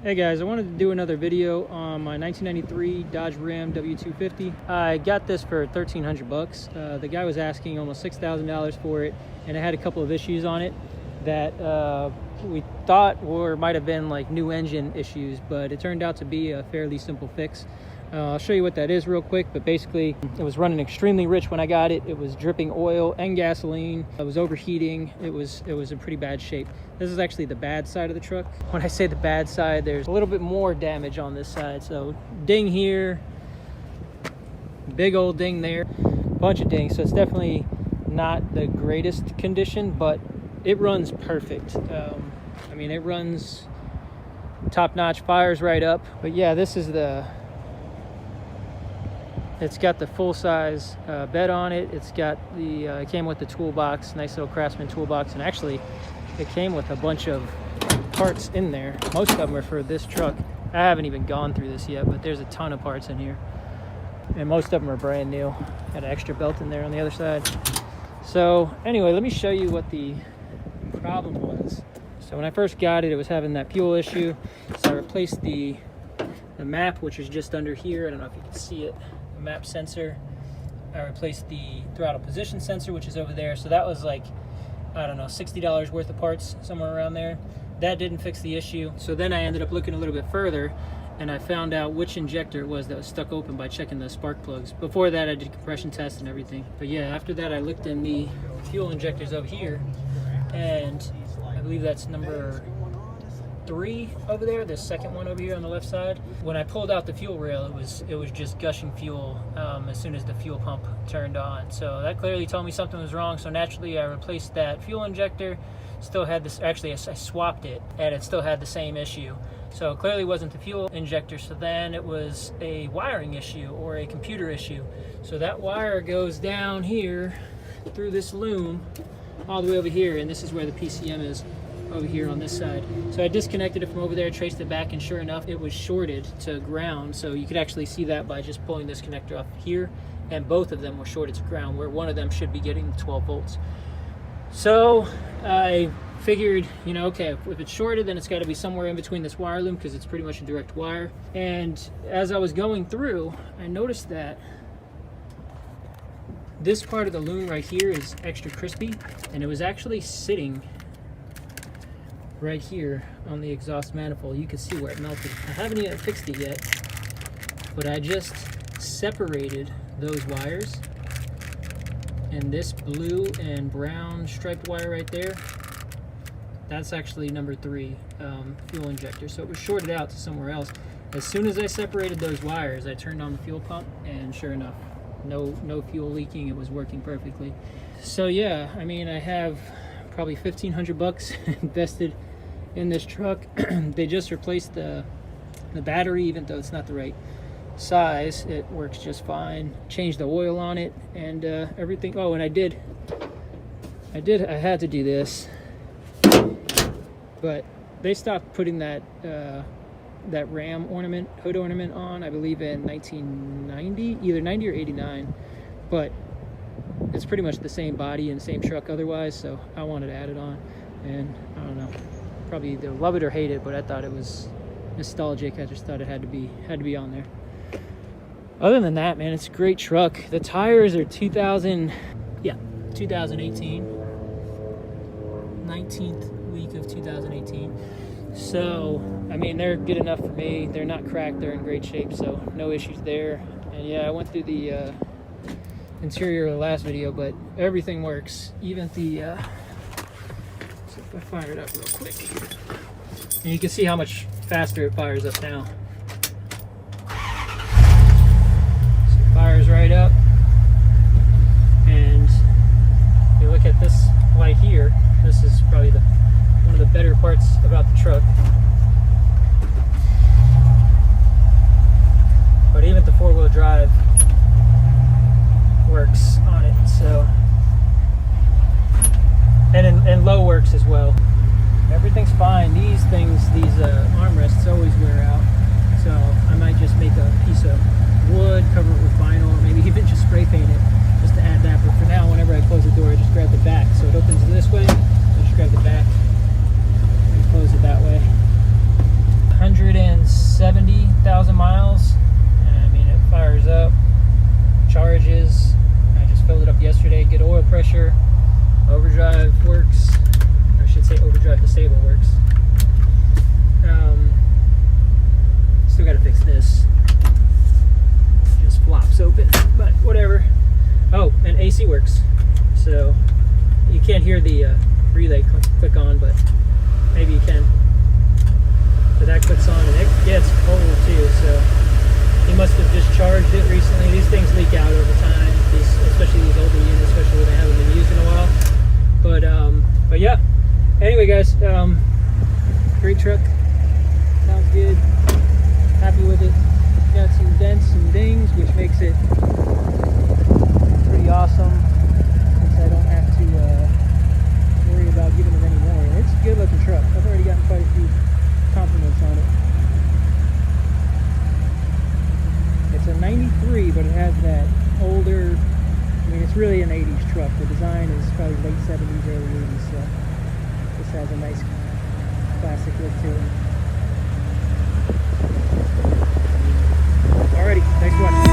Hey guys, I wanted to do another video on my 1993 Dodge Ram W250. I got this for 1,300 bucks. The guy was asking almost $6,000 for it, and it had a couple of issues on it that we thought might have been like new engine issues, but it turned out to be a fairly simple fix. I'll show you what that is real quick, but basically it was running extremely rich when I got it. It was dripping oil and gasoline. It was overheating. It was in pretty bad shape. This is actually the bad side of the truck. When I say the bad side, there's a little bit more damage on this side. So ding here, big old ding there, bunch of dings. So it's definitely not the greatest condition, but it runs perfect. I mean, it runs top notch, fires right up. But yeah, this is it's got the full-size bed on it. It's got the, it came with the toolbox, nice little Craftsman toolbox, and actually it came with a bunch of parts in there. Most of them are for this truck. I haven't even gone through this yet, but there's a ton of parts in here. And most of them are brand new. Got an extra belt in there on the other side. So anyway, let me show you what the problem was. So when I first got it, it was having that fuel issue. So I replaced the map, which is just under here. I don't know if you can see it. Map sensor. I replaced the throttle position sensor, which is over there. So that was like, I don't know, $60 worth of parts, somewhere around there. That didn't fix the issue. So then I ended up looking a little bit further, and I found out which injector it was that was stuck open by checking the spark plugs. Before that, I did compression tests and everything. But yeah, after that, I looked in the fuel injectors over here, and I believe that's number 3 over there, the second one over here on the left side. When I pulled out the fuel rail, it was just gushing fuel as soon as the fuel pump turned on. So that clearly told me something was wrong. So naturally I replaced that fuel injector. Still had this, actually I swapped it, and it still had the same issue. So it clearly wasn't the fuel injector. So then it was a wiring issue or a computer issue. So that wire goes down here through this loom all the way over here, and this is where the PCM is, over here on this side. So I disconnected it from over there, traced it back, and sure enough, it was shorted to ground. So you could actually see that by just pulling this connector off here, and both of them were shorted to ground, where one of them should be getting 12 volts. So I figured, you know, okay, if it's shorted, then it's got to be somewhere in between this wire loom, because it's pretty much a direct wire. And as I was going through, I noticed that this part of the loom right here is extra crispy, and it was actually sitting right here on the exhaust manifold. You can see where it melted. I haven't even fixed it yet, but I just separated those wires, and this blue and brown striped wire right there, that's actually number 3 fuel injector. So it was shorted out to somewhere else. As soon as I separated those wires, I turned on the fuel pump, and sure enough, no fuel leaking. It was working perfectly. So yeah, I mean, I have probably 1,500 bucks invested in this truck. They just replaced the battery, even though it's not the right size. It works just fine. Changed the oil on it and everything. Oh, and I had to do this, but they stopped putting that Ram ornament, hood ornament on, I believe in 1990, either 90 or 89, but it's pretty much the same body and same truck otherwise, so I wanted to add it on. And I don't know, probably either love it or hate it, but I thought it was nostalgic. I just thought it had to be on there. Other than that, man, it's a great truck. The tires are 2018, 19th week of 2018. So I mean, they're good enough for me. They're not cracked, they're in great shape, so no issues there. And yeah, I went through the interior of the last video, but everything works. Even the so if I fire it up real quick, and you can see how much faster it fires up now. So it fires right up, and you look at this light here. This is probably one of the better parts about the truck. But even the 4-wheel drive works on it, so, and low works as well. Everything's fine. These armrests always wear out, so I might just make a piece of wood, cover it with vinyl, or maybe even just spray paint it just to add that. But for now, whenever I close the door, I just grab the back, so it opens this way. I just grab the back and close it that way. 170,000 miles, and I mean, it fires up, charges. I just filled it up yesterday. Good oil pressure, overdrive works, or I should say overdrive disable works. Still got to fix this. It just flops open, but whatever. Oh, and AC works, so you can't hear the relay click on, but maybe you can. But that clicks on, and it gets cold too, so he must have just charged it recently. These things leak out over time, especially these older units, especially when they haven't been used in a while. But yeah. Anyway, guys, great truck. Sounds good. Happy with it. Got some dents and dings, which makes it pretty awesome, since I don't have to worry about giving it any more. And it's a good looking truck. I've already gotten quite a few compliments on it. It's a 93, but it has that older, I mean, it's really an 80s truck. The design is probably late 70s, early 80s, so this has a nice classic look to it. Alrighty, thanks for watching.